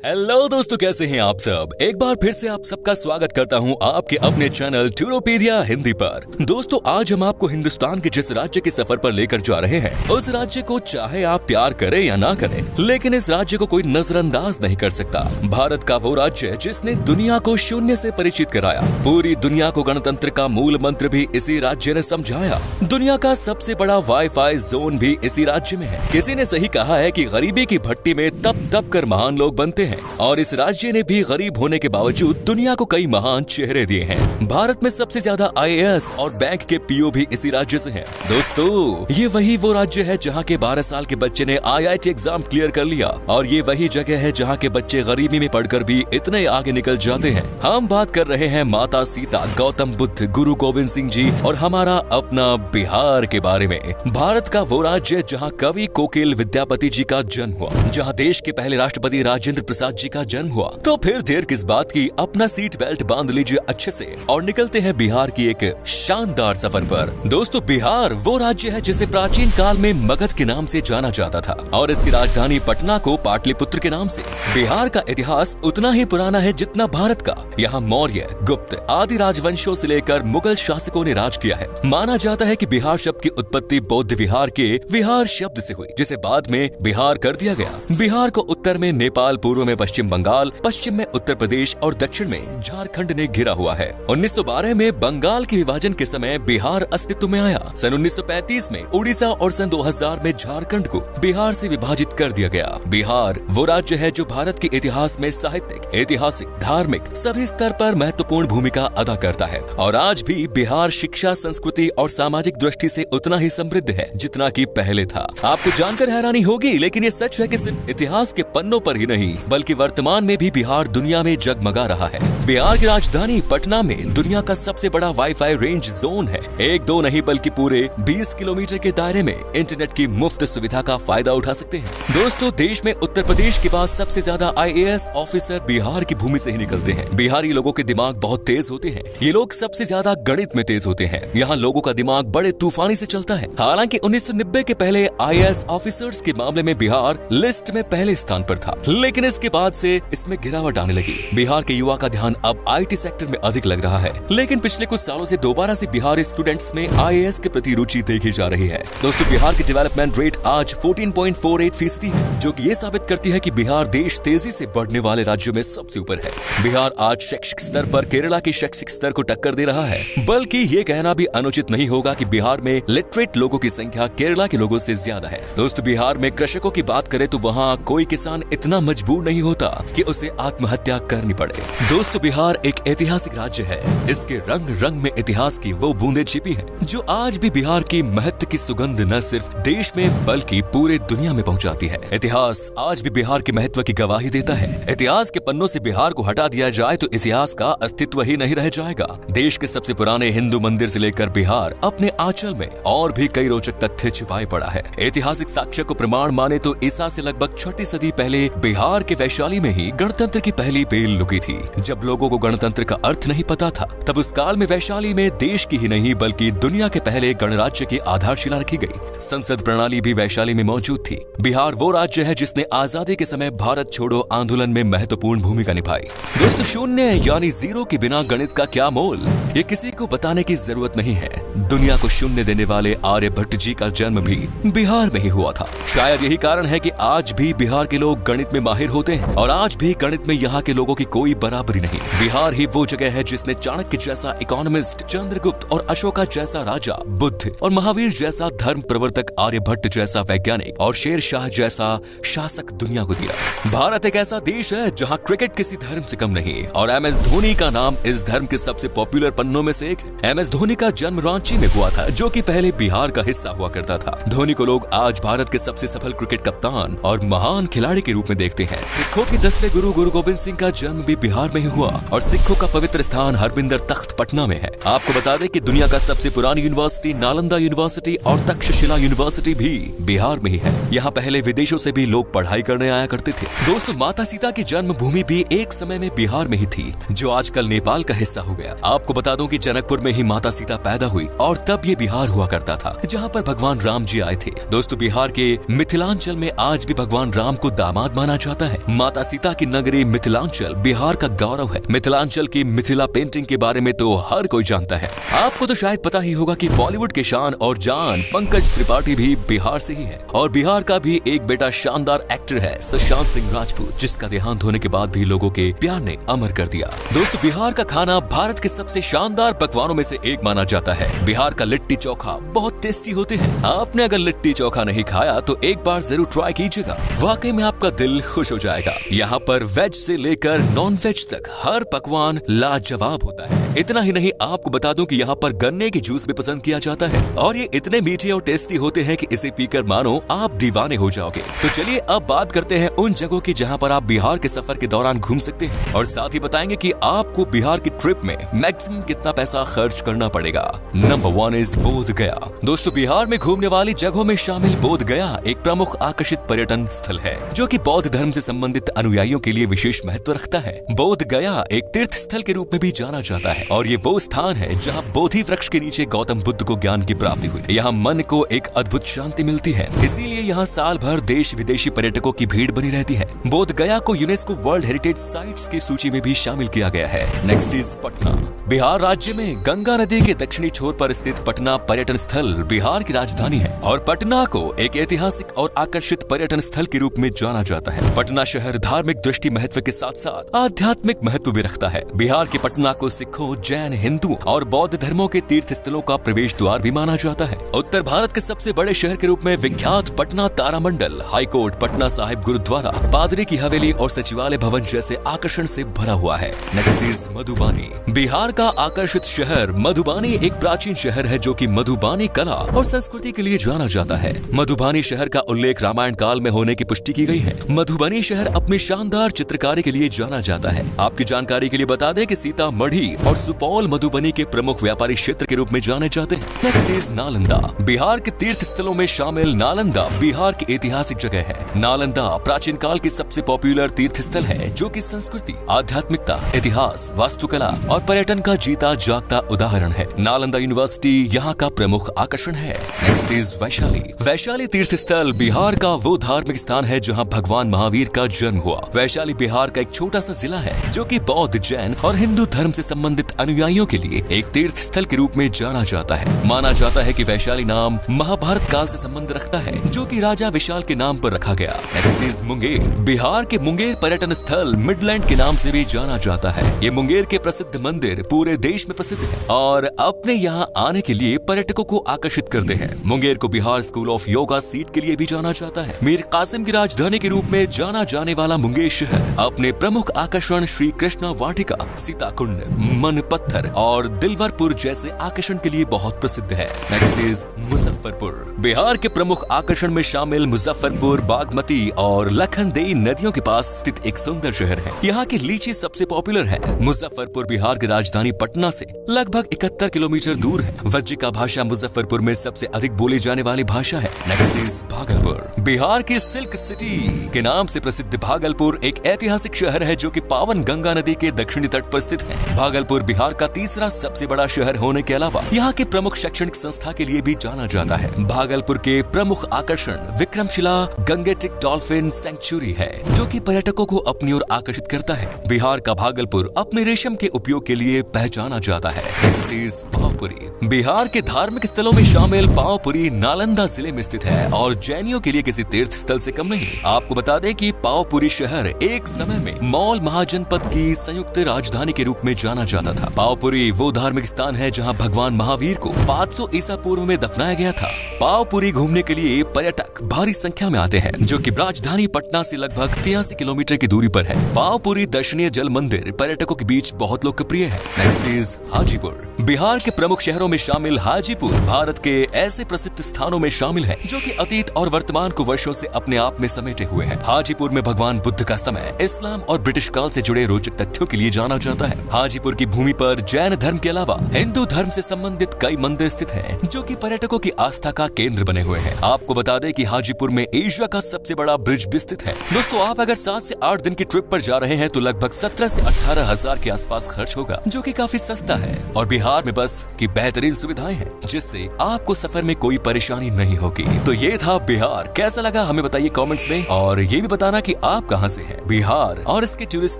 Hello दोस्तों, कैसे हैं आप सब। एक बार फिर से आप सबका स्वागत करता हूं आपके अपने चैनल टूरोपीडिया हिंदी पर। दोस्तों, आज हम आपको हिंदुस्तान के जिस राज्य के सफर पर लेकर जा रहे हैं, उस राज्य को चाहे आप प्यार करें या ना करें, लेकिन इस राज्य को कोई नजरअंदाज नहीं कर सकता। भारत का वो राज्य जिसने दुनिया को शून्य से परिचित कराया, पूरी दुनिया को गणतंत्र का मूल मंत्र भी इसी राज्य ने समझाया। दुनिया का सबसे बड़ा वाईफाई जोन भी इसी राज्य में है। किसी ने सही कहा है कि गरीबी की भट्टी में तप तप कर महान लोग बनते हैं, और इस राज्य ने भी गरीब होने के बावजूद दुनिया को कई महान चेहरे दिए हैं। भारत में सबसे ज्यादा IAS और बैंक के PO भी इसी राज्य से हैं। दोस्तों, ये वो राज्य है जहाँ के 12 साल के बच्चे ने IIT एग्जाम क्लियर कर लिया, और ये वही जगह है जहाँ के बच्चे गरीबी में पढ़कर भी इतने आगे निकल जाते हैं। हम बात कर रहे हैं माता सीता, गौतम बुद्ध, गुरु गोविंद सिंह जी और हमारा अपना बिहार के बारे में। भारत का वो राज्य जहाँ कवि कोकिल विद्यापति जी का जन्म हुआ, जहाँ देश के पहले राष्ट्रपति राजेंद्र प्रसाद जी का जन्म हुआ। तो फिर देर किस बात की, अपना सीट बेल्ट बांध लीजिए अच्छे से और निकलते हैं बिहार की एक शानदार सफर पर। दोस्तों, बिहार वो राज्य है जिसे प्राचीन काल में मगध के नाम से जाना जाता था, और इसकी राजधानी पटना को पाटलिपुत्र के नाम से। बिहार का इतिहास उतना ही पुराना है जितना भारत का। यहाँ मौर्य, गुप्त आदि राजवंशों से लेकर मुगल शासकों ने राज किया है। माना जाता है कि बिहार शब्द की उत्पत्ति बौद्ध विहार के विहार शब्द से हुई, जिसे बाद में बिहार कर दिया गया। बिहार को उत्तर में नेपाल, पूर्व में पश्चिम बंगाल, पश्चिम में उत्तर प्रदेश और दक्षिण में झारखंड ने घिरा हुआ है। 1912 में बंगाल के विभाजन के समय बिहार अस्तित्व में आया। सन 1935 में उड़ीसा और सन 2000 में झारखंड को बिहार से विभाजित कर दिया गया। बिहार वो राज्य है जो भारत के इतिहास में साहित्यिक, ऐतिहासिक, धार्मिक सभी स्तर पर महत्वपूर्ण भूमिका अदा करता है। और आज भी बिहार शिक्षा, संस्कृति और सामाजिक दृष्टि से उतना ही समृद्ध है जितना कि पहले था। आपको जानकर हैरानी होगी, लेकिन ये सच है कि सिर्फ इतिहास के पन्नों पर ही नहीं, बल्कि वर्तमान में भी बिहार दुनिया में जगमगा रहा है। बिहार की राजधानी पटना में दुनिया का सबसे बड़ा वाईफाई रेंज जोन है। एक दो नहीं बल्कि पूरे 20 किलोमीटर के दायरे में इंटरनेट की मुफ्त सुविधा का फायदा उठा सकते हैं। दोस्तों, देश में उत्तर प्रदेश के बाद सबसे ज्यादा IAS ऑफिसर बिहार की भूमि से ही निकलते हैं। बिहारी लोगों के दिमाग बहुत तेज होते हैं। ये लोग सबसे ज्यादा गणित में तेज होते हैं। यहाँ लोगों का दिमाग बड़े तूफानी से चलता है। हालांकि 1990 के पहले IAS ऑफिसर्स के मामले में बिहार लिस्ट में पहले स्थान पर था, लेकिन इसके बाद से इसमें गिरावट आने लगी। बिहार के युवा का ध्यान अब IT सेक्टर में अधिक लग रहा है, लेकिन पिछले कुछ सालों से दोबारा से बिहारी स्टूडेंट्स में IAS के प्रति रुचि देखी जा रही है। दोस्तों, बिहार की डेवलपमेंट रेट आज 14.48% है, जो कि ये साबित करती है कि बिहार देश तेजी से बढ़ने वाले राज्यों में सबसे ऊपर है। बिहार आज शैक्षिक स्तर पर केरला के शैक्षिक स्तर को टक्कर दे रहा है, बल्कि ये कहना भी अनुचित नहीं होगा कि बिहार में लिटरेट लोगों की संख्या केरला के लोगों से ज्यादा है। दोस्तों, बिहार में कृषकों की बात करें तो वहाँ कोई किसान इतना मजबूर नहीं होता कि उसे आत्महत्या करनी पड़े। दोस्तों, बिहार एक ऐतिहासिक राज्य है। इसके रंग रंग में इतिहास की वो बूंदें छिपी हैं, जो आज भी बिहार की महत्व की सुगंध न सिर्फ देश में बल्कि पूरे दुनिया में पहुंचाती है। इतिहास आज भी बिहार के महत्व की गवाही देता है। इतिहास के पन्नों से बिहार को हटा दिया जाए तो इतिहास का अस्तित्व ही नहीं रह जाएगा। देश के सबसे पुराने हिंदू मंदिर से लेकर बिहार अपने आंचल में और भी कई रोचक तथ्य छिपाए पड़ा है। ऐतिहासिक साक्ष्य को प्रमाण माने तो ईसा से लगभग 6वीं सदी पहले बिहार के वैशाली में ही गणतंत्र की पहली बेल लुकी थी। जब लोगों को गणतंत्र का अर्थ नहीं पता था, तब उस काल में वैशाली में देश की ही नहीं बल्कि दुनिया के पहले गणराज्य की आधारशिला रखी गई। संसद प्रणाली भी वैशाली में मौजूद थी। बिहार वो राज्य है जिसने आजादी के समय भारत छोड़ो आंदोलन में महत्वपूर्ण भूमिका निभाई। दोस्तों, शून्य यानी जीरो के बिना गणित का क्या मोल, ये किसी को बताने की जरूरत नहीं है। दुनिया को शून्य देने वाले आर्यभट्ट जी का जन्म भी बिहार में ही हुआ था। शायद यही कारण है कि आज भी बिहार के लोग गणित में माहिर होते हैं, और आज भी गणित में यहाँ के लोगों की कोई बराबरी नहीं। बिहार ही वो जगह है जिसने चाणक्य जैसा इकोनॉमिस्ट, चंद्रगुप्त और अशोका जैसा राजा, बुद्ध और महावीर जैसा धर्म प्रवर्तक, आर्यभट्ट जैसा वैज्ञानिक और शेर शाह जैसा शासक दुनिया को दिया। भारत एक ऐसा देश है जहाँ क्रिकेट किसी धर्म से कम नहीं, और MS धोनी का नाम इस धर्म के सबसे पॉपुलर पन्नों में से एक। MS धोनी का जन्म रांची में हुआ था, जो कि पहले बिहार का हिस्सा हुआ करता था। धोनी को लोग आज भारत के सबसे सफल क्रिकेट कप्तान और महान खिलाड़ी के रूप में देखते हैं। सिखों के 10वें गुरु गुरु गोविंद सिंह का जन्म भी बिहार में ही हुआ, और सिखों का पवित्र स्थान हरमिंदर तख्त पटना में है। आपको बता दें कि दुनिया का सबसे पुरानी यूनिवर्सिटी नालंदा यूनिवर्सिटी और तक्षशिला यूनिवर्सिटी भी बिहार में ही है। यहाँ पहले विदेशों से भी लोग पढ़ाई करने आया करते थे। दोस्तों, माता सीता की जन्मभूमि भी एक समय में बिहार में ही थी, जो आजकल नेपाल का हिस्सा हो गया। आपको बता दूं कि जनकपुर में ही माता सीता पैदा हुई और तब ये बिहार हुआ करता था, जहाँ पर भगवान राम जी आए थे। दोस्तों, बिहार के मिथिलांचल में आज भी भगवान राम को दामाद माना जाता है। माता सीता की नगरी मिथिलांचल बिहार का गौरव है। मिथिलांचल की मिथिला पेंटिंग के बारे में तो हर कोई जानता है। आपको तो शायद पता ही होगा कि बॉलीवुड के शान और जान पंकज त्रिपाठी भी बिहार से ही है, और बिहार का भी एक बेटा शानदार एक्टर है सुशांत सिंह राजपूत, जिसका देहांत होने के बाद भी लोगों के प्यार ने अमर कर दिया। दोस्तों, बिहार का खाना भारत के सबसे शानदार पकवानों में से एक माना जाता है। बिहार का लिट्टी चोखा बहुत टेस्टी होते हैं। आपने अगर लिट्टी चोखा नहीं खाया तो एक बार जरूर ट्राई कीजिएगा, वाकई में आपका दिल खुश हो जाएगा। यहाँ पर वेज से लेकर नॉन वेज तक हर पकवान लाजवाब होता है। इतना ही नहीं, आपको बता दूं कि यहाँ पर गन्ने की जूस भी पसंद किया जाता है, और ये इतने मीठे और टेस्टी होते हैं कि इसे पीकर मानो आप दीवाने हो जाओगे। तो चलिए अब बात करते हैं उन जगहों की जहाँ पर आप बिहार के सफर के दौरान घूम सकते हैं, और साथ ही बताएंगे कि आपको बिहार की ट्रिप में मैक्सिमम कितना पैसा खर्च करना पड़ेगा। नंबर 1 इज बोध गया। दोस्तों, बिहार में घूमने वाली जगहों में शामिल बोध गया एक प्रमुख आकर्षित पर्यटन स्थल है, जो कि बौद्ध धर्म से संबंधित अनुयायियों के लिए विशेष महत्व रखता है। बोध गया एक तीर्थ स्थल के रूप में भी जाना जाता है, और ये वो स्थान है जहाँ बोधि वृक्ष के नीचे गौतम बुद्ध को ज्ञान की प्राप्ति हुई। यहाँ मन को एक अद्भुत शांति मिलती है, इसीलिए यहाँ साल भर देश विदेशी पर्यटकों की भीड़ बनी रहती है। बोध गया को यूनेस्को वर्ल्ड हेरिटेज साइट्स की सूची में भी शामिल किया गया है। Next is Patna. बिहार राज्य में गंगा नदी के दक्षिणी छोर पर स्थित पटना पर्यटन स्थल बिहार की राजधानी है, और पटना को एक ऐतिहासिक और आकर्षित पर्यटन स्थल के रूप में जाना जाता है। पटना शहर धार्मिक दृष्टि महत्व के साथ साथ आध्यात्मिक महत्व भी रखता है। बिहार के पटना को सिखों, जैन, हिंदू और बौद्ध धर्मों के तीर्थ स्थलों का प्रवेश द्वार भी माना जाता है। उत्तर भारत के सबसे बड़े शहर के रूप में विख्यात पटना तारामंडल, हाईकोर्ट, पटना साहिब गुरुद्वारा, पादरी की हवेली और सचिवालय भवन जैसे आकर्षण से भरा हुआ है। Next is Madhubani. बिहार का आकर्षित शहर मधुबानी एक प्राचीन शहर है, जो कि मधुबानी कला और संस्कृति के लिए जाना जाता है। मधुबानी शहर का उल्लेख रामायण काल में होने की पुष्टि की गई है। मधुबनी शहर अपनी शानदार चित्रकारी के लिए जाना जाता है। आपकी जानकारी के लिए बता दें कि सीतामढ़ी और सुपौल मधुबनी के प्रमुख व्यापारी क्षेत्र के रूप में जाने जाते हैं। Next is Nalanda. बिहार के तीर्थ स्थलों में शामिल नालंदा बिहार की ऐतिहासिक जगह है। नालंदा प्राचीन काल की सबसे पॉपुलर तीर्थ स्थल है, जो कि संस्कृति, आध्यात्मिकता, इतिहास, वास्तुकला और पर्यटन का जीता जागता उदाहरण है। नालंदा यूनिवर्सिटी यहाँ का प्रमुख आकर्षण है। Next is Vaishali. वैशाली तीर्थ स्थल बिहार का वो धार्मिक स्थान है जहाँ भगवान महावीर का जन्म हुआ। वैशाली बिहार का एक छोटा सा जिला है, जो कि बौद्ध, जैन और हिंदू धर्म से संबंधित अनुयायियों के लिए एक तीर्थ स्थल के रूप में जाना जाता है। माना जाता है कि वैशाली नाम महाभारत काल से संबंध रखता है, जो कि राजा विशाल के नाम पर रखा गया। Next is Munger. बिहार के मुंगेर पर्यटन स्थल मिडलैंड के नाम से भी जाना जाता है। ये मुंगेर के प्रसिद्ध मंदिर पूरे देश में प्रसिद्ध है और अपने यहाँ आने के लिए पर्यटकों को आकर्षित करते हैं। मुंगेर को Bihar school of yoga seat के लिए भी जाना जाता है। मीर कासिम की राजधानी के रूप में जाना जाने वाला मुंगेर शहर अपने प्रमुख आकर्षण श्री कृष्णा वाटिका, सीता कुंड, मन पत्थर और दिलवरपुर जैसे आकर्षण के लिए बहुत प्रसिद्ध है। Next is Muzaffarpur. बिहार के प्रमुख आकर्षण में शामिल मुजफ्फरपुर बागमती और लखनदेई नदियों के पास स्थित एक सुंदर शहर है। यहाँ की लीची सबसे पॉपुलर है। मुजफ्फरपुर बिहार की राजधानी पटना से लगभग 71 किलोमीटर दूर है। वज्जिका भाषा मुजफ्फरपुर में सबसे अधिक बोली जाने वाली भाषा है। Next is Bhagalpur. बिहार की सिल्क सिटी के नाम से प्रसिद्ध भागलपुर एक ऐतिहासिक शहर है, जो कि पावन गंगा नदी के दक्षिणी तट पर स्थित है। भागलपुर बिहार का तीसरा सबसे बड़ा शहर होने के अलावा यहाँ के प्रमुख शैक्षणिक संस्था के लिए भी जाना जाता है। भागलपुर के प्रमुख आकर्षण विक्रमशिला गंगेटिक डॉल्फिन सेंचुरी है, जो कि पर्यटकों को अपनी ओर आकर्षित करता है। बिहार का भागलपुर अपने रेशम के उपयोग के लिए पहचाना जाता है। Next is Pawapuri. बिहार के धार्मिक स्थलों में शामिल पावपुरी नालंदा जिले में स्थित है और जैनियों के लिए किसी तीर्थ स्थल से कम नहीं। आपको बता दें कि पावपुरी शहर एक समय में मौल महाजनपद की संयुक्त राजधानी के रूप में जाना जाता था। पावपुरी वो धार्मिक स्थान है जहां भगवान महावीर को 500 ईसा पूर्व में दफनाया गया था। पावपुरी घूमने के लिए पर्यटक भारी संख्या में आते हैं, जो कि राजधानी पटना से लगभग 83 किलोमीटर की दूरी पर है। पावपुरी दर्शनीय जल मंदिर पर्यटकों के बीच बहुत लोकप्रिय है। Next is Hajipur. बिहार के प्रमुख शहरों में शामिल हाजीपुर भारत के ऐसे प्रसिद्ध स्थानों में शामिल है जो कि अतीत और वर्तमान को वर्षों से अपने आप में समेटे हुए है। हाजीपुर में भगवान बुद्ध का समय, इस्लाम और ब्रिटिश काल से जुड़े रोचक तथ्यों के लिए जाना जाता है। हाजीपुर की भूमि पर जैन धर्म के अलावा हिंदू धर्म से संबंधित कई मंदिर स्थित हैं, जो कि पर्यटकों की आस्था का केंद्र बने हुए हैं। आपको बता दें कि हाजीपुर में एशिया का सबसे बड़ा ब्रिज भी स्थित है। दोस्तों, आप अगर 7 से 8 दिन की ट्रिप पर जा रहे हैं तो लगभग 17 से 18 हजार के आसपास खर्च होगा, जो कि काफी सस्ता है। और बिहार में बस की बेहतरीन सुविधाएं हैं, जिससे आपको सफर में कोई परेशानी नहीं होगी। तो ये था बिहार। कैसा लगा हमें बताइए कमेंट्स में, और ये भी बताना कि आप कहां से हैं। बिहार और इसके टूरिस्ट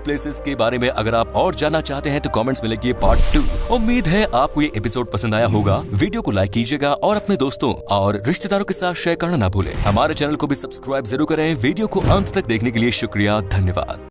प्लेसेस के बारे में अगर आप और जानना चाहते हैं तो कमेंट्स में लिखिए पार्ट 2। उम्मीद है आपको ये एपिसोड पसंद आया होगा। वीडियो को लाइक कीजिएगा और अपने दोस्तों और रिश्तेदारों के साथ शेयर करना ना भूलें। हमारे चैनल को भी सब्सक्राइब जरूर करें। वीडियो को अंत तक देखने के लिए शुक्रिया, धन्यवाद।